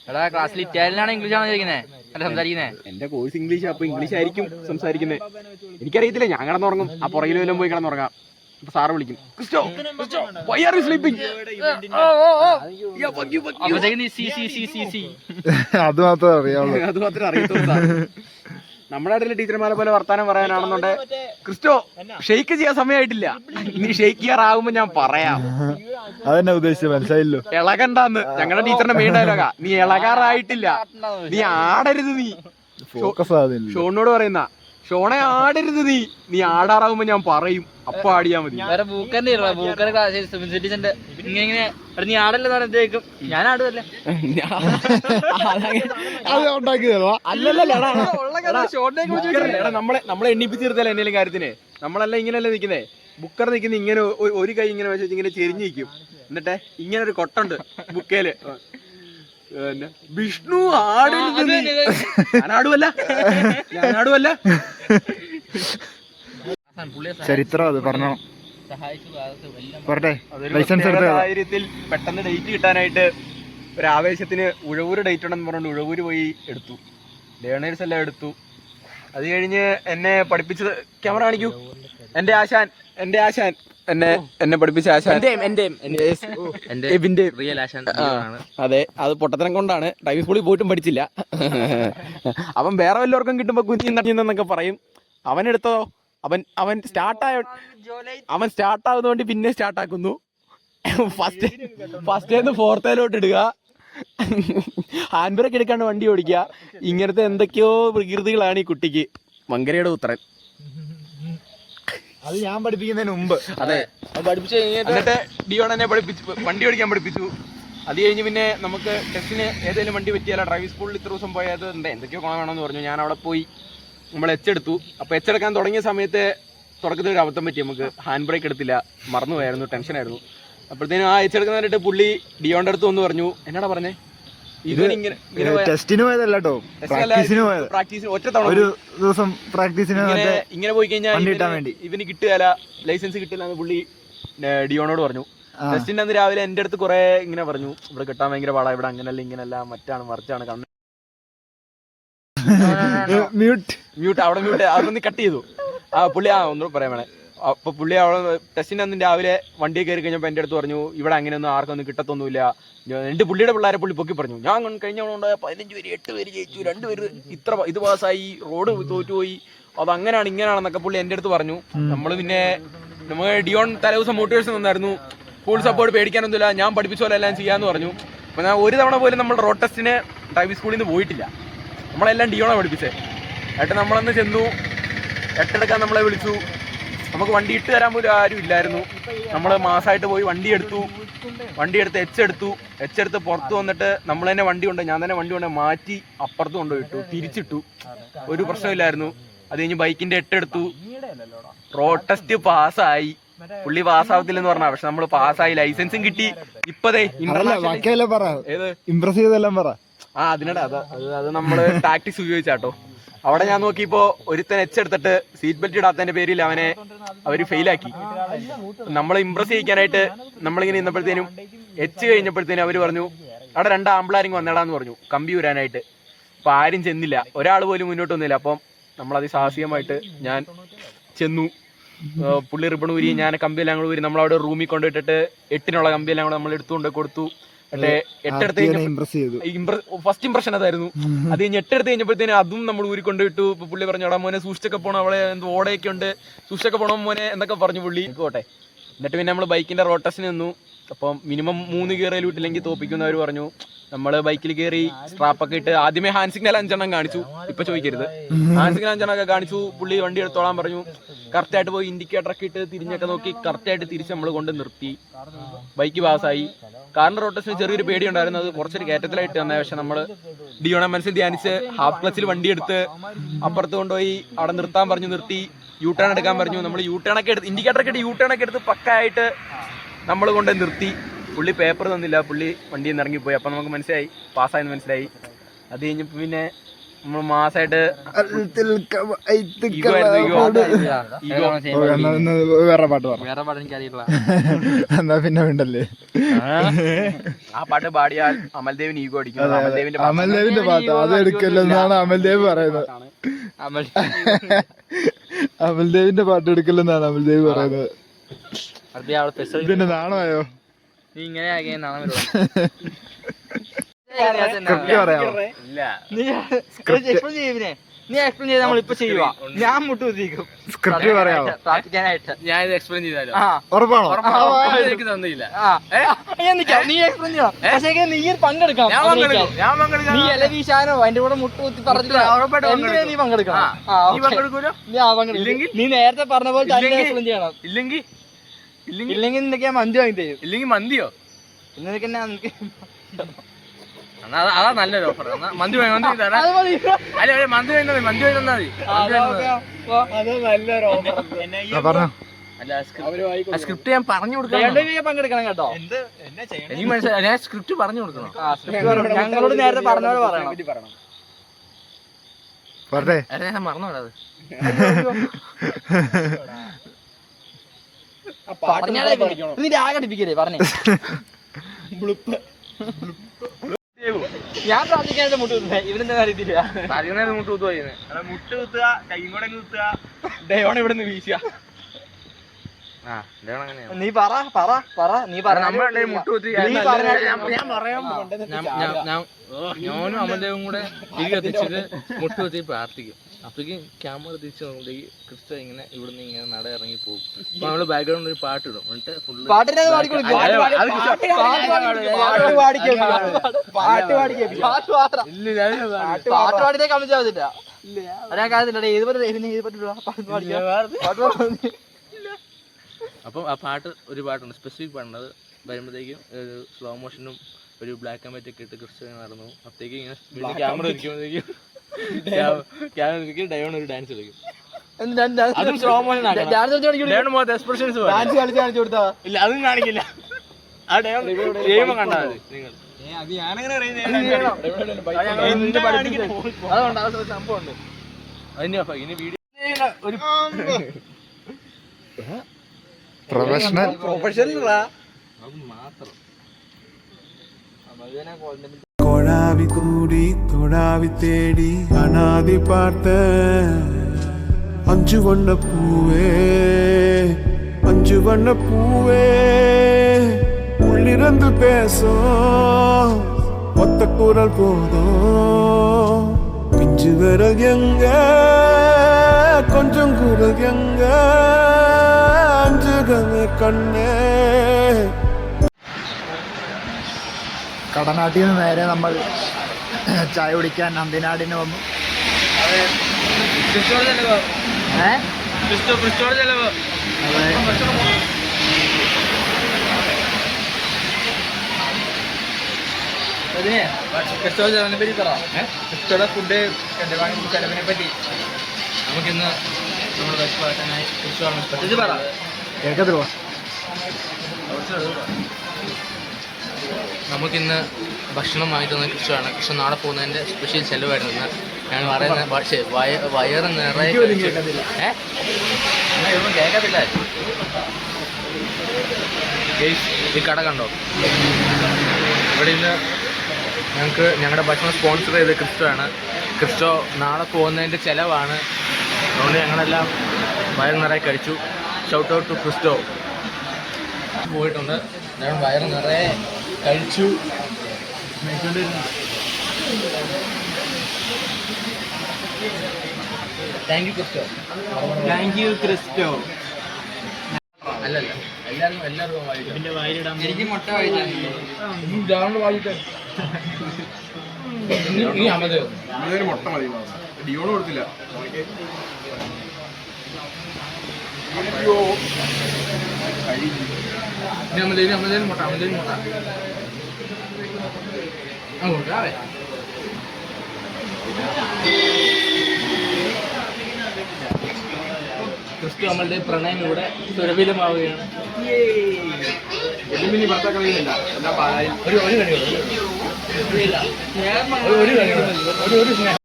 എടാ ക്ലാസ്സിൽ ഇറ്റാലിയനാണ് ഇംഗ്ലീഷാണോ ചോദിക്കുന്നത് അല്ല സംസാരിക്കുന്നത്? എന്റെ കോഴ്സ് ഇംഗ്ലീഷ്, അപ്പൊ ഇംഗ്ലീഷ് ആയിരിക്കും സംസാരിക്കുന്നത്. എനിക്കറിയത്തില്ല, ഞാൻ കിടന്നുറങ്ങും. ആ പുറകിൽ വല്ലതും പോയി കിടന്നുറങ്ങാം. അപ്പൊ സാറ് വിളിക്കും, Christo why are you sleeping? അത് മാത്രമേ അറിയാവുള്ളൂ. അത് മാത്രമേ അറിയത്തുള്ളൂ. നമ്മുടെ നാട്ടിലെ ടീച്ചർമാരെ പോലെ വർത്താനം പറയാനാണെന്നുണ്ടെ, ക്രിസ്റ്റോ ഷെയ്ക്ക് ചെയ്യാൻ സമയമായിട്ടില്ല, നീ ഷെയ്ക്ക് ചെയ്യാറാകുമ്പോ ഞാൻ പറയാം. അതെന്നെ ഉദ്ദേശിച്ചത്, മനസ്സിലായില്ലോ. ഇളകണ്ടാന്ന് ഞങ്ങളുടെ ടീച്ചറിന്റെ മെയിൻ ഡയലോഗാ. നീ ഇളകാറായിട്ടില്ല, നീ ആടരുത്. നീ ഷോണിനോട് പറയുന്ന, ഷോണെ ആടരുത്, നീ ആടാറാകുമ്പോ ഞാൻ പറയും, അപ്പൊ ആടിയാ മതി. വേറെ ബൂക്കറിന്റെ ഇങ്ങനെ നീ ആടല്ലെന്ന് പറഞ്ഞേക്കും, ഞാൻ ആടുമല്ലേ. നമ്മളെ എണ്ണിപ്പിച്ച് തീർത്തല്ലേ എന്തെങ്കിലും കാര്യത്തിന്. നമ്മളല്ല ഇങ്ങനെയല്ലേ നിക്കുന്നേ. ബുക്കർ നിക്കുന്ന ഇങ്ങനെ ഒരു കൈ ഇങ്ങനെ വെച്ച് ഇങ്ങനെ ചെരിഞ്ഞ് നിൽക്കും. എന്നിട്ട് ഇങ്ങനെ ഒരു കൊട്ടുണ്ട് ബുക്കേല്, വിഷ്ണു ആടരുത്, ഞാനാടുവല്ല. ചരിത്രം അത് പറഞ്ഞോ. കാര്യത്തിൽ പെട്ടെന്ന് ഡേറ്റ് കിട്ടാനായിട്ട് ഒരു ആവേശത്തിന് ഉഴവൂര് ഡേറ്റ് ഉണ്ടെന്ന് പറഞ്ഞുകൊണ്ട് ഉഴവൂര് പോയി എടുത്തു. ലേണേഴ്സ് എല്ലാം എടുത്തു. അത് കഴിഞ്ഞ് എന്നെ പഠിപ്പിച്ചത്, ക്യാമറ കാണിക്കൂ, എന്റെ ആശാൻ എന്നെ പഠിപ്പിച്ച ആശാൻ, അതെ, അത് പൊട്ടത്തരം കൊണ്ടാണ്. ഡ്രൈവിംഗ് സ്കൂളിൽ പോയിട്ടും പഠിച്ചില്ല. അവൻ വേറെ വല്ലവർക്കും കിട്ടുമ്പോ കുഞ്ഞിന്നൊക്കെ പറയും. അവൻ എടുത്തതോ, അവൻ സ്റ്റാർട്ടാവുന്നതുകൊണ്ട് പിന്നെ സ്റ്റാർട്ടാക്കുന്നു. ഫസ്റ്റ് ഫോർത്തേലോട്ട് ഇടുക, ഹാൻഡ് ബ്രേക്ക് എടുക്കാണ്ട് വണ്ടി ഓടിക്കുക. ഇങ്ങനത്തെ എന്തൊക്കെയോ വികൃതികളാണ് ഈ കുട്ടിക്ക്. മങ്കരയുടെ ഉത്തരൻ. അത് ഞാൻ പഠിപ്പിക്കുന്നതിന് മുമ്പ്. അതെ, പഠിപ്പിച്ചു. എന്നിട്ട് ഡിയോൺ എന്നെ വണ്ടി ഓടിക്കാൻ പഠിപ്പിച്ചു. അത് കഴിഞ്ഞ് പിന്നെ നമുക്ക് ടെസ്റ്റിന് ഏതെങ്കിലും വണ്ടി പറ്റിയാലോ. ഡ്രൈവിംഗ് സ്കൂളിൽ ഇത്ര ദിവസം പോയത് എന്തൊക്കെയോ ഗുണം വേണമെന്ന് പറഞ്ഞു. ഞാൻ അവിടെ പോയി നമ്മൾ എച്ചെടുത്തു. അപ്പോൾ എച്ചെടുക്കാൻ തുടങ്ങിയ സമയത്ത് തുടക്കത്തിൽ ഒരു അബദ്ധം പറ്റി. നമുക്ക് ഹാൻഡ് ബ്രേക്ക് എടുത്തില്ല, മറന്നുപോയായിരുന്നു, ടെൻഷനായിരുന്നു. അപ്പോഴത്തേനും ആ എച്ചെടുക്കുന്നതിനായിട്ട് പുള്ളി ഡിയോന്റെ അടുത്ത് വന്ന് പറഞ്ഞു, എന്നാടാ പറഞ്ഞേ, ടെസ്റ്റിന് പോയതല്ല കേട്ടോ, പ്രാക്ടീസിന് ഒറ്റ തവണ ഒരു ദിവസം പ്രാക്ടീസിന് ഇങ്ങനെ പോയി കഴിഞ്ഞാൽ ഇവന് കിട്ടുകയില്ല, ലൈസൻസ് കിട്ടില്ല എന്ന് പുള്ളി ഡിയോണോട് പറഞ്ഞു. ടെസ്റ്റിന്റെ അന്ന് രാവിലെ എന്റെ അടുത്ത് കുറെ ഇങ്ങനെ പറഞ്ഞു, ഇവിടെ കിട്ടാൻ ഭയങ്കര പാടാ, ഇവിടെ അങ്ങനല്ല ഇങ്ങനല്ല, മറ്റാണ് മറിച്ചാണ്, കണ്ണ് മ്യൂട്ട് അവിടെ മ്യൂട്ട് അതൊന്ന് കട്ട് ചെയ്തു. പുള്ളി ഒന്നും പറയാൻ വേണേ. അപ്പൊ പുള്ളി അവിടെ ടെസ്റ്റിന്റെ അന്ന് രാവിലെ വണ്ടി കയറി കഴിഞ്ഞപ്പോൾ എന്റെ അടുത്ത് പറഞ്ഞു, ഇവിടെ അങ്ങനെയൊന്നും ആർക്കൊന്നും കിട്ടത്തൊന്നുമില്ല. രണ്ട് പുള്ളിയുടെ പിള്ളേരെ പുള്ളി പൊക്കി പറഞ്ഞു. ഞാൻ കഴിഞ്ഞ 15 പേര് 8 പേര് ജയിച്ചു, 2 പേര് ഇത് പാസ്സായി, റോഡ് തോറ്റുപോയി, അത് അങ്ങനെയാണ് ഇങ്ങനെയാണെന്നൊക്കെ പുള്ളി എന്റെ അടുത്ത് പറഞ്ഞു. നമ്മൾ ഡിയോൺ തലേദിവസം മോട്ടിവേഷൻ തന്നായിരുന്നു, ഫുൾ സപ്പോർട്ട്, പേടിക്കാനൊന്നുമില്ല, ഞാൻ പഠിപ്പിച്ച പോലെ എല്ലാം ചെയ്യാന്ന് പറഞ്ഞു. അപ്പൊ ഞാൻ ഒരു തവണ പോലും നമ്മൾ റോഡ് ടെസ്റ്റിന് ഡ്രൈവിംഗ് സ്കൂളിൽ നിന്ന് പോയിട്ടില്ല. നമ്മളെല്ലാം ഡിയോണാണ് പഠിപ്പിച്ചത്. എന്നിട്ട് നമ്മളന്ന് ചെന്നു, എട്ടെടുക്കാൻ നമ്മളെ വിളിച്ചു. നമുക്ക് വണ്ടി ഇട്ട് തരാൻ പോലും ആരും ഇല്ലായിരുന്നു. നമ്മൾ മാസമായിട്ട് പോയി വണ്ടി എടുത്ത് എച്ചെടുത്ത് പുറത്ത് വന്നിട്ട് നമ്മൾ തന്നെ ഞാൻ തന്നെ വണ്ടി കൊണ്ട് മാറ്റി അപ്പുറത്ത് കൊണ്ടുപോയിട്ടു, തിരിച്ചിട്ടു, ഒരു പ്രശ്നമില്ലായിരുന്നു. അത് കഴിഞ്ഞ് ബൈക്കിന്റെ എട്ടെടുത്തു, റോഡ് ടെസ്റ്റ് പാസ്സായി. പുള്ളി പാസ്സാവത്തില്ലെന്ന് പറഞ്ഞാ, പക്ഷെ നമ്മൾ പാസ്സായി, ലൈസൻസും കിട്ടി. ഇപ്പതേ അതിനിടെ അത് നമ്മള് ടാക്ടിക്സ് ഉപയോഗിച്ചാട്ടോ. അവിടെ ഞാൻ നോക്കിയപ്പോ ഒരുത്തൻ എച്ചെടുത്തിട്ട് സീറ്റ് ബെൽറ്റ് ഇടാത്തതിന്റെ പേരിൽ അവര് ഫെയിലാക്കി. നമ്മളെ ഇംപ്രസ് ചെയ്യിക്കാനായിട്ട് നമ്മളിങ്ങനെ ഇന്നപ്പോഴത്തേനും കഴിഞ്ഞപ്പോഴത്തേനും അവര് പറഞ്ഞു, അവിടെ 2 ആമ്പിളാരിങ് വന്നേടാന്ന് പറഞ്ഞു കമ്പി ഊരാനായിട്ട്. അപ്പൊ ആരും ചെന്നില്ല, ഒരാൾ പോലും മുന്നോട്ട് വന്നില്ല. അപ്പം നമ്മളത് സാഹസികമായിട്ട് ഞാൻ ചെന്നു. പുള്ളി റിബൺ ഊരി, ഞാൻ കമ്പിയെല്ലാം കൂടെ ഊരി നമ്മളവിടെ റൂമിൽ കൊണ്ടുപോയിട്ടിട്ട് 8-നുള്ള കമ്പിയെല്ലാം കൂടെ നമ്മൾ എടുത്തുകൊണ്ട് കൊടുത്തു. ഫസ്റ്റ് ഇംപ്രഷൻ അതായിരുന്നു. അത് കഴിഞ്ഞ് 8 എടുത്ത് കഴിഞ്ഞപ്പോഴത്തേനും അതും നമ്മൾ ഊരിക്കൊണ്ടിട്ടു. ഇപ്പൊ പുള്ളി പറഞ്ഞു, അവിടെ മോനെ സൂക്ഷിച്ചൊക്കെ പോകണം, അവിടെ ഓടയൊക്കെ ഉണ്ട്, സൂക്ഷിച്ചൊക്കെ പോകണം മോനെ എന്നൊക്കെ പറഞ്ഞു പുള്ളി. പോട്ടെ. എന്നിട്ട് പിന്നെ നമ്മൾ ബൈക്കിന്റെ റോഡ് ടെസ്റ്റിന് നിന്നു. അപ്പം മിനിമം 3 ഗിയറിൽ വിട്ടില്ലെങ്കിൽ തോപ്പിക്കുന്നവർ പറഞ്ഞു. നമ്മൾ ബൈക്കിൽ കയറി സ്ട്രാപ്പൊക്കെ ഇട്ട് ആദ്യമേ ഹാൻഡ് സിഗ്നൽ 5 കാണിച്ചു, ഇപ്പൊ ചോദിക്കരുത്. ഹാൻഡ് സിഗ്നൽ 5 കാണിച്ചു. പുള്ളി വണ്ടി എടുത്തോളാൻ പറഞ്ഞു. കറക്റ്റായിട്ട് പോയി ഇൻഡിക്കേറ്ററൊക്കെ ഇട്ട് തിരിഞ്ഞൊക്കെ നോക്കി കറക്റ്റായിട്ട് തിരിച്ച് നമ്മൾ കൊണ്ട് നിർത്തി. ബൈക്ക് പാസ്സായി. കാറിന്റെ റോഡ് ടെസ്റ്റിന് ചെറിയൊരു പേടി ഉണ്ടായിരുന്നു, അത് കുറച്ചൊരു കയറ്റത്തിലായിട്ട് തന്നെ. പക്ഷെ നമ്മൾ ഡിയോണ മനസ്സിൽ ധ്യാനിച്ച് ഹാഫ് ക്ലച്ചിൽ വണ്ടി എടുത്ത് അപ്പുറത്ത് കൊണ്ടുപോയി അവിടെ നിർത്താൻ പറഞ്ഞു, നിർത്തി. യു ടേൺ എടുക്കാൻ പറഞ്ഞു. നമ്മൾ യു ടേണൊക്കെ എടുത്ത് ഇൻഡിക്കേറ്ററൊക്കെ ഇട്ട് യു ടേണൊക്കെ എടുത്ത് പക്കായിട്ട് നമ്മൾ കൊണ്ട് നിർത്തി. പുള്ളി പേപ്പർ തന്നില്ല, പുള്ളി വണ്ടിയിൽ നിന്ന് ഇറങ്ങിപ്പോയി. അപ്പം നമുക്ക് മനസ്സിലായി പാസ്സായെന്ന് മനസ്സിലായി. അത് കഴിഞ്ഞപ്പോൾ പിന്നെ നമ്മൾ മാസായിട്ട് വേറെ പാട്ട് പറ. വേറെ പാട്ട് എനിക്കറിയില്ല. എന്നാ പിന്നെ വേണ്ടല്ലേ. ആ പാട്ട് പാടിയാൽ അമൽദേവിന് ഈഗോ അടിക്കും. അമൽദേവിന്റെ പാട്ട് അത് എടുക്കല്ലെന്നാണ് അമൽദേവ് പറയുന്നത്. അമൽദേവിന്റെ പാട്ട് എടുക്കല്ലെന്നാണ് അമൽദേവ് പറയുന്നത്. ഇതിന്റെ നാണമായോ? നീ ഇങ്ങനെ ആക്കിയ നാളെ വരുമോ? സ്ക്രിപ്റ്റ് പറയാമോ? നീ എക്സ്പ്ലെയിൻ ചെയ്യുന്നേ. നീ എക്സ്പ്ലെയിൻ ചെയ്ത് നമ്മളിപ്പോ ചെയ്യുക. ഞാൻ മുട്ടുകുത്തിക്കും സ്ക്രിപ്റ്റ് പറയാമോ? പ്രാർത്ഥിക്കാനായിട്ട്. ഞാൻ ഇത് എക്സ്പ്ലെയിൻ ചെയ്താലോ? ഉറപ്പാണോ? എനിക്ക് തന്നില്ല. നീ എക്സ്പ്ലെയിൻ ചെയ്യണം. പക്ഷേ നീ പങ്കെടുക്കണം. നീ ഇല വീശാനോ അതിന്റെ കൂടെ മുട്ടുകുത്തി പറഞ്ഞില്ല. നീ പങ്കെടുക്കണം. നീ നേരത്തെ പറഞ്ഞ പോലെ എക്സ്പ്ലെയിൻ ചെയ്യണം. ഇല്ലെങ്കിൽ നിനക്ക് ഞാൻ മന്തി വാങ്ങി തരും. ഇല്ലെങ്കിൽ മന്തിയോ? നിനക്ക് എന്നാ നിനക്ക് അതാ നല്ലൊരു ഓഫർ. മന്തി മന്തി അത് മതി. അല്ല മന്തി തന്നാ മതി. പറഞ്ഞോ. സ്ക്രിപ്റ്റ് ഞാൻ പറഞ്ഞു കൊടുക്കണം. പങ്കെടുക്കണം കേട്ടോ. എനിക്ക് മനസ്സിലായി. ഞാൻ സ്ക്രിപ്റ്റ് പറഞ്ഞു കൊടുക്കണം. ഞങ്ങളോട് നേരത്തെ പറഞ്ഞ പോലെ പറയണം. പറഞ്ഞേ. ഞാൻ മറന്നോടാ അത്. നീ രാഗടിപ്പിക്കല്ലേ പറഞ്ഞേ. ഞാൻ പ്രാർത്ഥിക്കാനായിട്ട് മുട്ടുകുത്തുന്നേ. ഇവരെന്താ അറിയത്തില്ല. മുട്ട് കുത്തുക, കൈയും കൂടെ കുത്തുക, ഡയോൺ ഇവിടെ നിന്ന് വീശുക. നീ പറ നീ ഞാനും അമൽദേവും കൂടെ തിരികെത്തിച്ചിട്ട് മുട്ട് കുത്തി പ്രാർത്ഥിക്കും. അപ്പഴേക്കും ക്യാമറ തിരിച്ചു നോക്കുമ്പോഴേക്ക് ക്രിസ്റ്റോ ഇങ്ങനെ ഇവിടുന്ന് ഇങ്ങനെ നട ഇറങ്ങി പോകും. അപ്പൊ നമ്മള് ബാക്ക്ഗ്രൗണ്ടിൽ ഒരു പാട്ട് ഇടും. എന്നിട്ട് ഫുള്ള് അപ്പം ആ പാട്ട് ഒരു പാട്ടുണ്ട്, സ്പെസിഫിക് പാട്ടുണ്ട്. അത് വരുമ്പോഴത്തേക്കും ഒരു സ്ലോ മോഷനും ഒരു ബ്ലാക്ക് ആൻഡ് വൈറ്റ് ഒക്കെ ഇട്ട് ക്രിസ്റ്റോ നടന്നു. അപ്പത്തേക്കും ഇങ്ങനെ ക്യാമറ ഇരിക്കുമ്പോഴത്തേക്കും ഡയോൺ ഒരു ഡാൻസ് കളിക്കും. അതും സ്ലോ മോഷൻ ഇല്ല, അതും കാണിക്കില്ല. ആ ഡയോൺ ചെയ്യുമ്പോ കണ്ടാൽ മതി നിങ്ങൾ. അതുകൊണ്ട് സംഭവമുണ്ട്. അതിന്റെ ഇനി വീഡിയോ ഒരു പ്രൊഫഷണൽ മാത്രം கொழாவி கூடி தொடாவி தேடி அனாதி பார்த்த அஞ்சு வண்ண பூவே உள்ளிருந்து பேசும் ஒத்த குரல் போதும். பிஞ்சு விரல் எங்க கொஞ்சம் குரல் எங்க அஞ்சுகமே கண்ணே. കടനാട്ടിൽ നിന്ന് നേരെ നമ്മൾ ചായ കുടിക്കാൻ നന്ദിനാടിന് വന്നു. ഫുഡ് ചെലവിനെ പറ്റി നമുക്കിന്ന് നമ്മൾ വിശപ്പാക്കാനായി കേൾക്കത്തില്ല. നമുക്കിന്ന് ഭക്ഷണം വാങ്ങി തന്ന കൃഷിയാണ്. കൃഷി നാളെ പോകുന്നതിൻ്റെ സ്പെഷ്യൽ ചെലവായിരുന്നു. ഞാൻ പറയുന്നത് വയറ് നിറയെ കേൾക്കത്തില്ല. ഈ കട കണ്ടോ? ഇവിടെ ഇന്ന് ഞങ്ങൾക്ക് ഞങ്ങളുടെ ഭക്ഷണം സ്പോൺസർ ചെയ്ത് ക്രിസ്റ്റോ. ക്രിസ്റ്റോ നാളെ പോകുന്നതിൻ്റെ ചിലവാണ്. അതുകൊണ്ട് ഞങ്ങളെല്ലാം വയറ് നിറയെ കഴിച്ചു. Shout out to Christo. പോയിട്ടുണ്ട്. ഞാൻ വയറ് നിറയെ കഴിച്ചു. Thank you Christo. അല്ലല്ല, എല്ലാവർക്കും വായിക്കാം. എനിക്ക് മുട്ട വായിച്ചാൽ മുട്ട മതി. ഡിയോണ് കൊടുത്തില്ല. അമലേനും മുട്ട അങ്ങോട്ടാവേ. ക്രിസ്റ്റോ നമ്മളുടെ പ്രണയം ഇവിടെ സുരഭിലമാവുകയാണ്. എലിമിനി ഭർത്താക്കളില്ല, എല്ലാം പാലായി. ഒരു കഴിവ്, ഒരു സ്നേഹം.